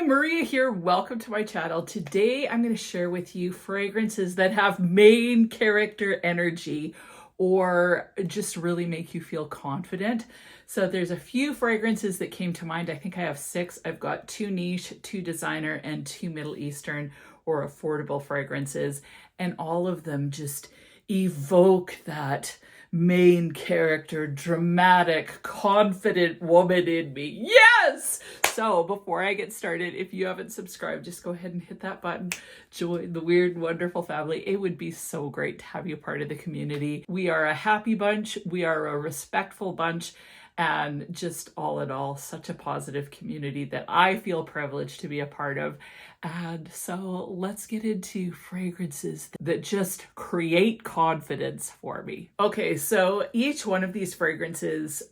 Maria here. Welcome to my channel. Today I'm going to share with you fragrances that have main character energy or just really make you feel confident. So there's a few fragrances that came to mind. I think I have 6. I've got 2 niche, 2 designer, and 2 Middle Eastern or affordable fragrances. And all of them just evoke that main character, dramatic, confident woman in me. Yes! So before I get started, if you haven't subscribed, just go ahead and hit that button. Join the weird, wonderful family. It would be so great to have you part of the community. We are a happy bunch. We are a respectful bunch. And just all in all, such a positive community that I feel privileged to be a part of. And so let's get into fragrances that just create confidence for me. Okay, so each one of these fragrances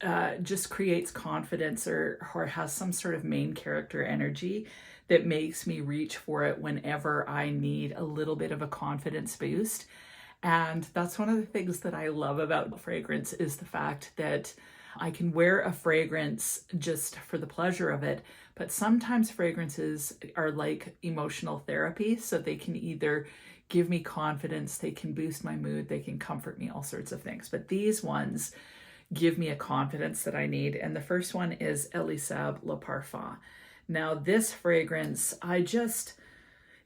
just creates confidence or has some sort of main character energy that makes me reach for it whenever I need a little bit of a confidence boost. And that's one of the things that I love about fragrance is the fact that I can wear a fragrance just for the pleasure of it, but sometimes fragrances are like emotional therapy. So they can either give me confidence, they can boost my mood, they can comfort me, all sorts of things. But these ones give me a confidence that I need. And the first one is Elie Saab Le Parfum. Now this fragrance,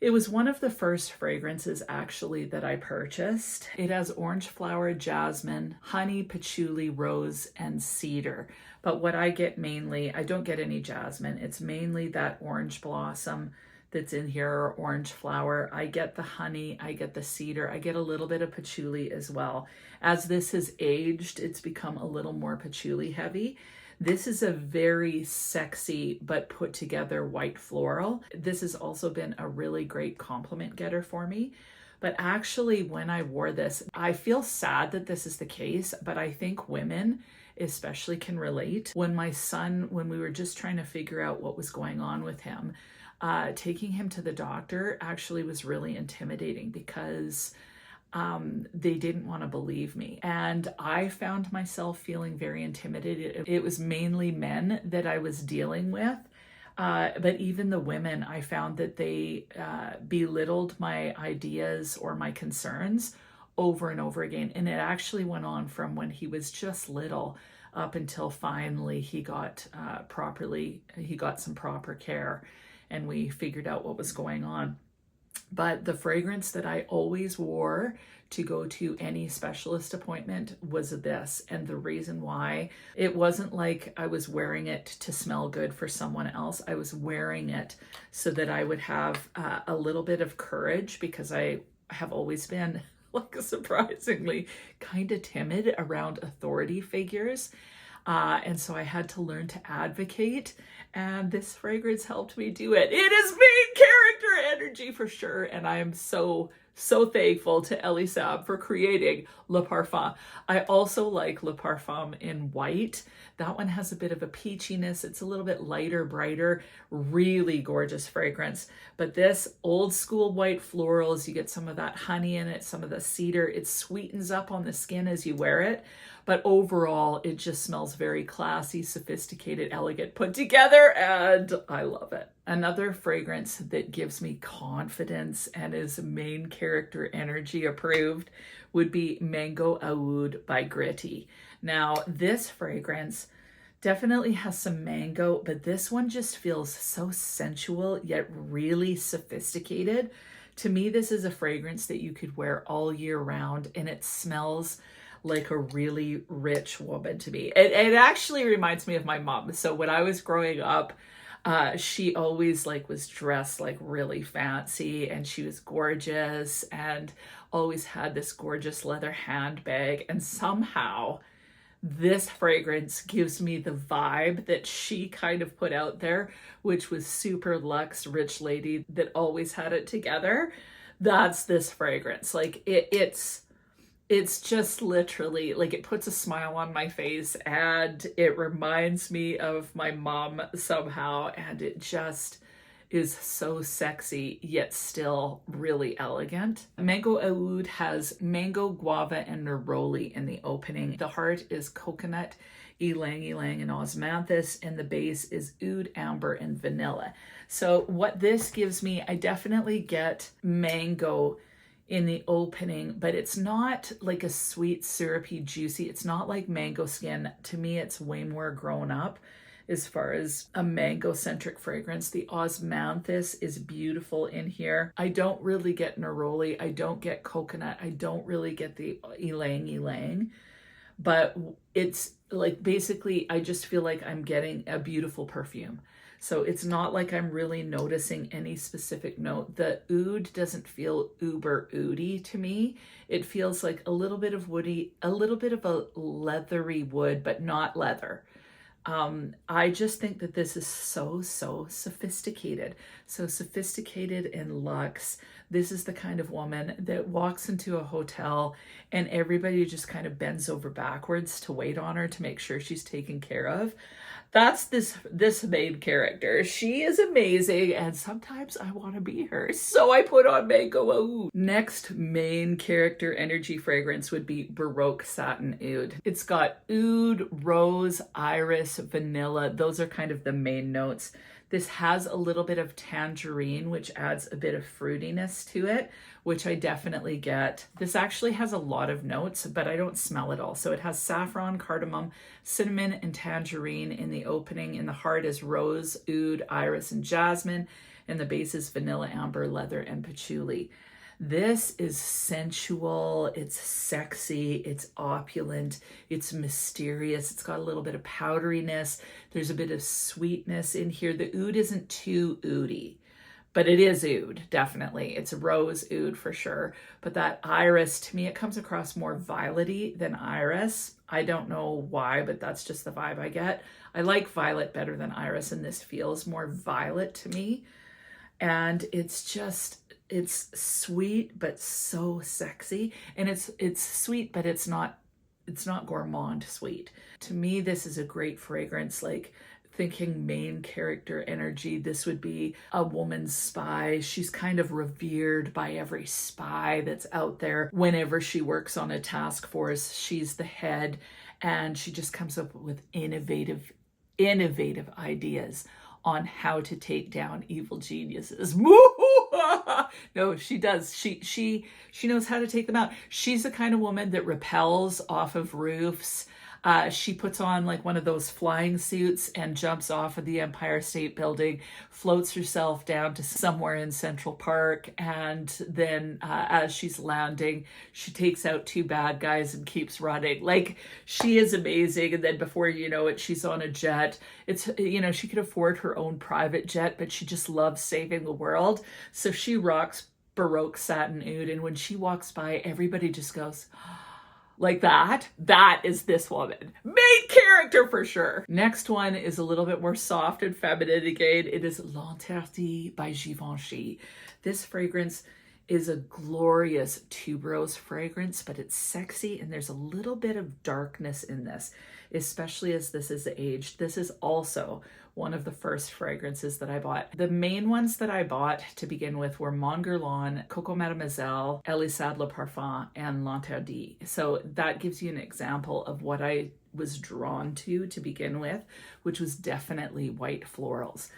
it was one of the first fragrances actually that I purchased. It has orange flower, jasmine, honey, patchouli, rose, and cedar. But what I get mainly, I don't get any jasmine. It's mainly that orange blossom that's in here, or orange flower. I get the honey, I get the cedar, I get a little bit of patchouli as well. As this has aged, it's become a little more patchouli heavy. This is a very sexy but put together white floral. This has also been a really great compliment getter for me. But actually, when I wore this, I feel sad that this is the case, but I think women especially can relate. When my son, when we were just trying to figure out what was going on with him, taking him to the doctor actually was really intimidating because they didn't want to believe me. And I found myself feeling very intimidated. It was mainly men that I was dealing with. But even the women, I found that they belittled my ideas or my concerns over and over again. And it actually went on from when he was just little up until finally he got some proper care and we figured out what was going on. But the fragrance that I always wore to go to any specialist appointment was this. And the reason why, it wasn't like I was wearing it to smell good for someone else. I was wearing it so that I would have a little bit of courage, because I have always been like surprisingly kind of timid around authority figures. And so I had to learn to advocate, and this fragrance helped me do it. It is main character energy for sure. And I am so thankful to Elie Saab for creating Le Parfum. I also like Le Parfum in white. That one has a bit of a peachiness. It's a little bit lighter, brighter, really gorgeous fragrance. But this old school white florals, you get some of that honey in it, some of the cedar. It sweetens up on the skin as you wear it. But overall, it just smells very classy, sophisticated, elegant, put together, and I love it. Another fragrance that gives me confidence and is main character energy approved would be Mango Aoud by Gritti. Now, this fragrance definitely has some mango, but this one just feels so sensual, yet really sophisticated. To me, this is a fragrance that you could wear all year round, and it smells like a really rich woman to me. It actually reminds me of my mom. So when I was growing up, she always was dressed really fancy, and she was gorgeous and always had this gorgeous leather handbag. And somehow this fragrance gives me the vibe that she kind of put out there, which was super luxe, rich lady that always had it together. That's this fragrance. It's just literally it puts a smile on my face, and it reminds me of my mom somehow, and it just is so sexy yet still really elegant. Mango Aoud has mango, guava, and neroli in the opening. The heart is coconut, ylang ylang and osmanthus, and the base is oud, amber, and vanilla. So what this gives me, I definitely get mango in the opening, but it's not like a sweet, syrupy, juicy. It's not like mango skin. To me, it's way more grown up as far as a mango-centric fragrance. The osmanthus is beautiful in here. I don't really get neroli. I don't get coconut. I don't really get the ylang ylang. But it's like, basically, I just feel like I'm getting a beautiful perfume. So it's not like I'm really noticing any specific note. The oud doesn't feel uber oudy to me. It feels like a little bit of woody, a little bit of a leathery wood, but not leather. I just think that this is so sophisticated. So sophisticated and luxe. This is the kind of woman that walks into a hotel and everybody just kind of bends over backwards to wait on her to make sure she's taken care of. That's this main character. She is amazing, and sometimes I want to be her. So I put on Mango Aoud. Next main character energy fragrance would be Baroque Satin Oud. It's got oud, rose, iris, vanilla. Those are kind of the main notes. This has a little bit of tangerine, which adds a bit of fruitiness to it, which I definitely get. This actually has a lot of notes, but I don't smell it all. So it has saffron, cardamom, cinnamon, and tangerine in the opening. In the heart is rose, oud, iris, and jasmine. And the base is vanilla, amber, leather, and patchouli. This is sensual, it's sexy, it's opulent, it's mysterious, it's got a little bit of powderiness, there's a bit of sweetness in here. The oud isn't too oudy, but it is oud, definitely. It's a rose oud for sure. But that iris, to me, it comes across more violety than iris. I don't know why, but that's just the vibe I get. I like violet better than iris, and this feels more violet to me. And it's just, it's sweet, but so sexy. And it's sweet, but it's not gourmand sweet. To me, this is a great fragrance. Like, thinking main character energy, this would be a woman's spy. She's kind of revered by every spy that's out there. Whenever she works on a task force, she's the head, and she just comes up with innovative ideas on how to take down evil geniuses. No, she does. She knows how to take them out. She's the kind of woman that rappels off of roofs. She puts on like one of those flying suits and jumps off of the Empire State Building, floats herself down to somewhere in Central Park, and then as she's landing, she takes out two bad guys and keeps running. Like, she is amazing. And then before you know it, she's on a jet. It's, you know, she could afford her own private jet, but she just loves saving the world. So she rocks Baroque Satin Oud, and when she walks by, everybody just goes, like that. That is this woman. Main character for sure. Next one is a little bit more soft and feminine again. It is L'Interdit by Givenchy. This fragrance is a glorious tuberose fragrance, but it's sexy, and there's a little bit of darkness in this, especially as this is aged. This is also one of the first fragrances that I bought. The main ones that I bought to begin with were Mon Guerlain, Coco Mademoiselle, Elie Le Parfum, and L'Interdit. So that gives you an example of what I was drawn to begin with, which was definitely white florals.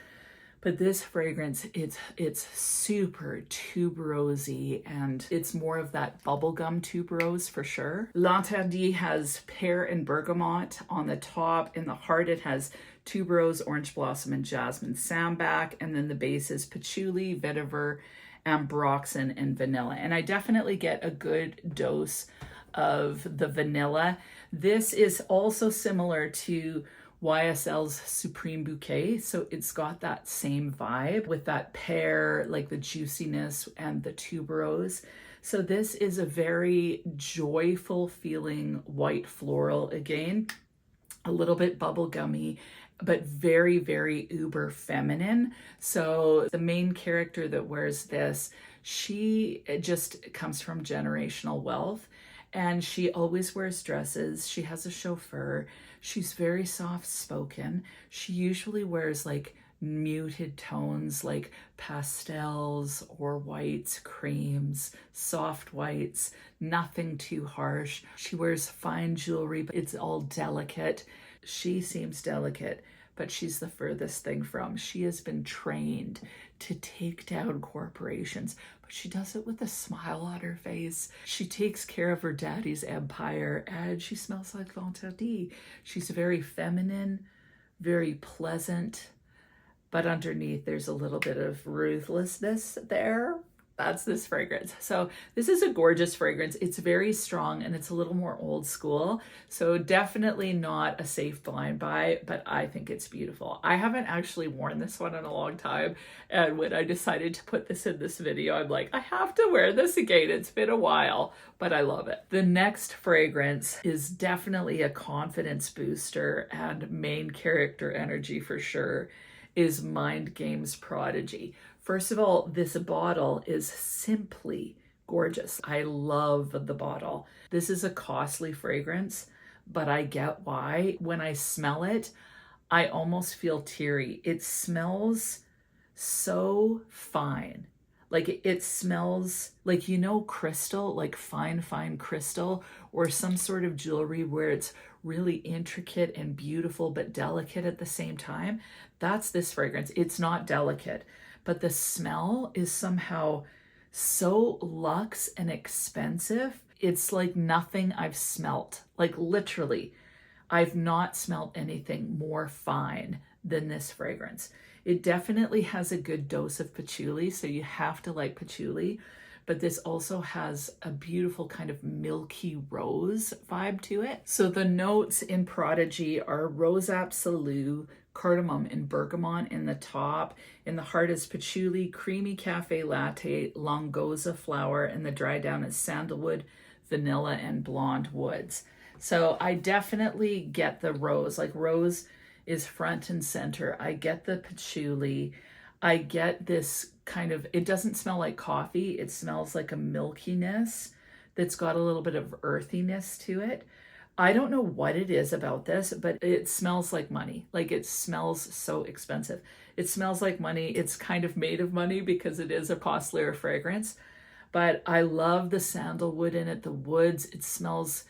But this fragrance, it's super tuberosy, and it's more of that bubblegum tuberose for sure. L'Interdit has pear and bergamot on the top. In the heart, it has tuberose, orange blossom, and jasmine sambac. And then the base is patchouli, vetiver, ambroxan, and vanilla. And I definitely get a good dose of the vanilla. This is also similar to YSL's Supreme Bouquet, so it's got that same vibe with that pear, like the juiciness and the tuberose. So this is a very joyful feeling white floral, again, a little bit bubblegummy, but very, very uber feminine. So the main character that wears this, she just comes from generational wealth, and she always wears dresses. She has a chauffeur. She's very soft-spoken. She usually wears like muted tones like pastels or whites, creams, soft whites, nothing too harsh. She wears fine jewelry, but it's all delicate. She seems delicate, but she's the furthest thing from. She has been trained to take down corporations, but she does it with a smile on her face. She takes care of her daddy's empire, and she smells like L'Interdit. She's very feminine, very pleasant, but underneath there's a little bit of ruthlessness there. That's this fragrance. So this is a gorgeous fragrance. It's very strong and it's a little more old school. So definitely not a safe blind buy, but I think it's beautiful. I haven't actually worn this one in a long time. And when I decided to put this in this video, I'm like, I have to wear this again. It's been a while, but I love it. The next fragrance is definitely a confidence booster and main character energy for sure, is Mind Games Prodigy. First of all, this bottle is simply gorgeous. I love the bottle. This is a costly fragrance, but I get why. When I smell it, I almost feel teary. It smells so fine. Like it smells like, you know, crystal, like fine crystal, or some sort of jewelry where it's really intricate and beautiful, but delicate at the same time. That's this fragrance. It's not delicate, but the smell is somehow so luxe and expensive. It's like nothing I've smelt. Like literally, I've not smelt anything more fine than this fragrance. It definitely has a good dose of patchouli, so you have to like patchouli, but this also has a beautiful kind of milky rose vibe to it. So the notes in Prodigy are rose absolu, cardamom and bergamot in the top. In the heart is patchouli, creamy cafe latte, longoza flower, and the dry down is sandalwood, vanilla, and blonde woods. So I definitely get the rose, like rose is front and center. I get the patchouli. I get this kind of, it doesn't smell like coffee. It smells like a milkiness that's got a little bit of earthiness to it. I don't know what it is about this, but it smells like money. Like it smells so expensive. It smells like money. It's kind of made of money because it is a costlier fragrance, but I love the sandalwood in it, the woods. It smells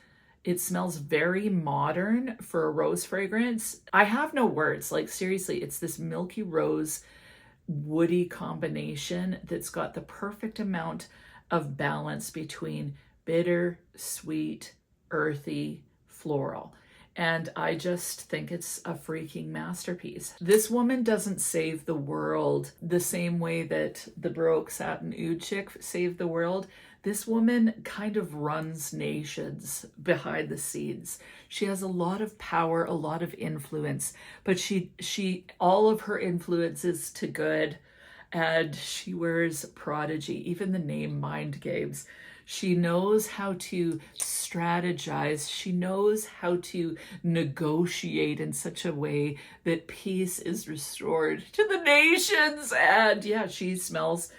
very modern for a rose fragrance. I have no words. Like seriously, it's this milky rose, woody combination that's got the perfect amount of balance between bitter, sweet, earthy, floral. And I just think it's a freaking masterpiece. This woman doesn't save the world the same way that the Baroque satin Aoud chick saved the world. This woman kind of runs nations behind the scenes. She has a lot of power, a lot of influence, but she all of her influences to good, and she wears Prodigy, even the name Mind Games. She knows how to strategize. She knows how to negotiate in such a way that peace is restored to the nations. And yeah, she smells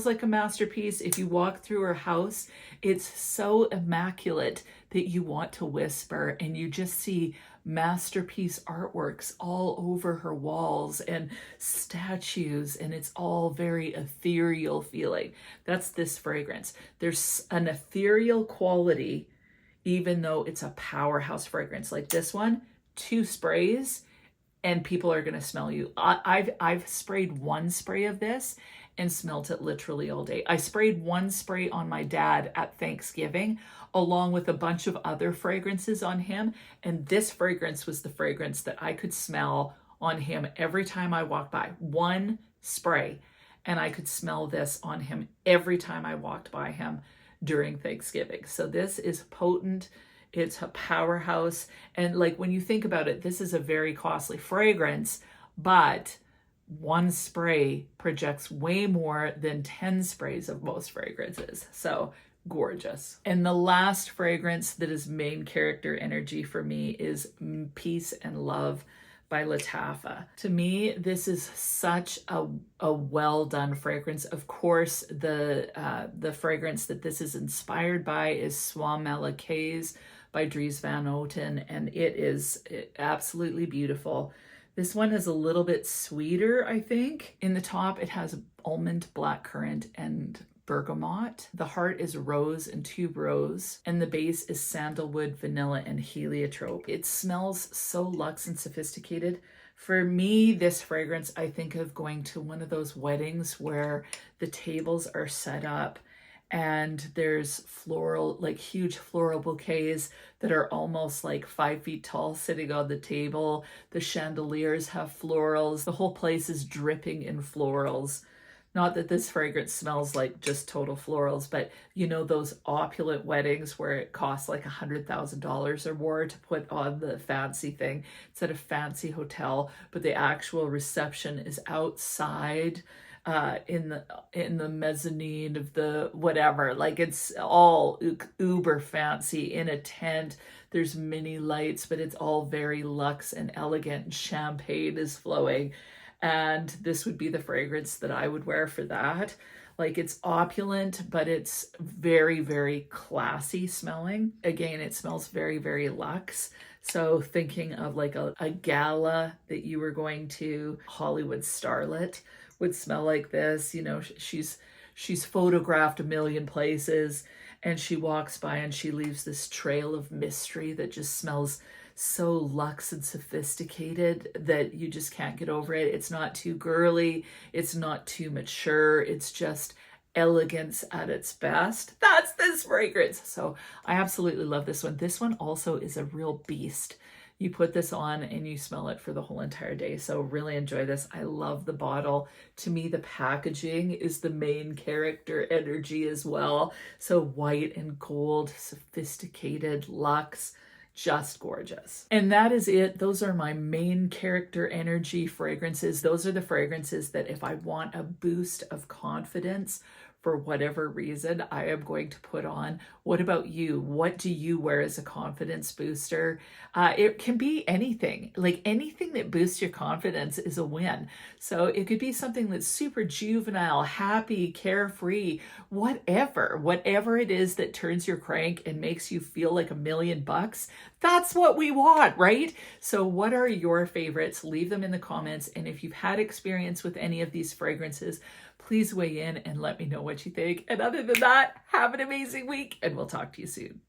like a masterpiece. If you walk through her house, it's so immaculate that you want to whisper, and you just see masterpiece artworks all over her walls and statues, and it's all very ethereal feeling. That's this fragrance. There's an ethereal quality, even though it's a powerhouse fragrance. Like this one, 2 sprays and people are going to smell you. I've sprayed 1 spray of this and smelt it literally all day. I sprayed 1 spray on my dad at Thanksgiving, along with a bunch of other fragrances on him. And this fragrance was the fragrance that I could smell on him every time I walked by. 1 spray. And I could smell this on him every time I walked by him during Thanksgiving. So this is potent. It's a powerhouse. And like when you think about it, this is a very costly fragrance, but 1 spray projects way more than 10 sprays of most fragrances. So gorgeous. And the last fragrance that is main character energy for me is Peace and Love by Lattafa. To me, this is such a well done fragrance. Of course, the fragrance that this is inspired by is Soie Malaise by Dries Van Noten, and it is absolutely beautiful. This one is a little bit sweeter, I think. In the top, it has almond, blackcurrant, and bergamot. The heart is rose and tuberose, and the base is sandalwood, vanilla, and heliotrope. It smells so luxe and sophisticated. For me, this fragrance, I think of going to one of those weddings where the tables are set up and there's floral, like huge floral bouquets that are almost like 5 feet tall sitting on the table. The chandeliers have florals. The whole place is dripping in florals. Not that this fragrance smells like just total florals, but you know those opulent weddings where it costs like $100,000 or more to put on the fancy thing. It's at a fancy hotel, but the actual reception is outside in the mezzanine of the whatever. Like it's all uber fancy in a tent. There's mini lights, but it's all very luxe and elegant, and champagne is flowing. And this would be the fragrance that I would wear for that. Like it's opulent, but it's very, very classy smelling. Again, it smells very, very luxe. So thinking of like a gala that you were going to, Hollywood starlet would smell like this. You know, she's photographed a million places and she walks by and she leaves this trail of mystery that just smells so luxe and sophisticated that you just can't get over it. It's not too girly. It's not too mature. It's just elegance at its best. That's this fragrance. So I absolutely love this one. This one also is a real beast. You put this on and you smell it for the whole entire day. So really enjoy this. I love the bottle. To me, the packaging is the main character energy as well. So white and gold, sophisticated, luxe, just gorgeous. And that is it. Those are my main character energy fragrances. Those are the fragrances that if I want a boost of confidence for whatever reason, I am going to put on. What about you? What do you wear as a confidence booster? It can be anything. Like anything that boosts your confidence is a win. So it could be something that's super juvenile, happy, carefree, whatever it is that turns your crank and makes you feel like $1,000,000. That's what we want, right? So what are your favorites? Leave them in the comments. And if you've had experience with any of these fragrances, please weigh in and let me know what you think. And other than that, have an amazing week and we'll talk to you soon.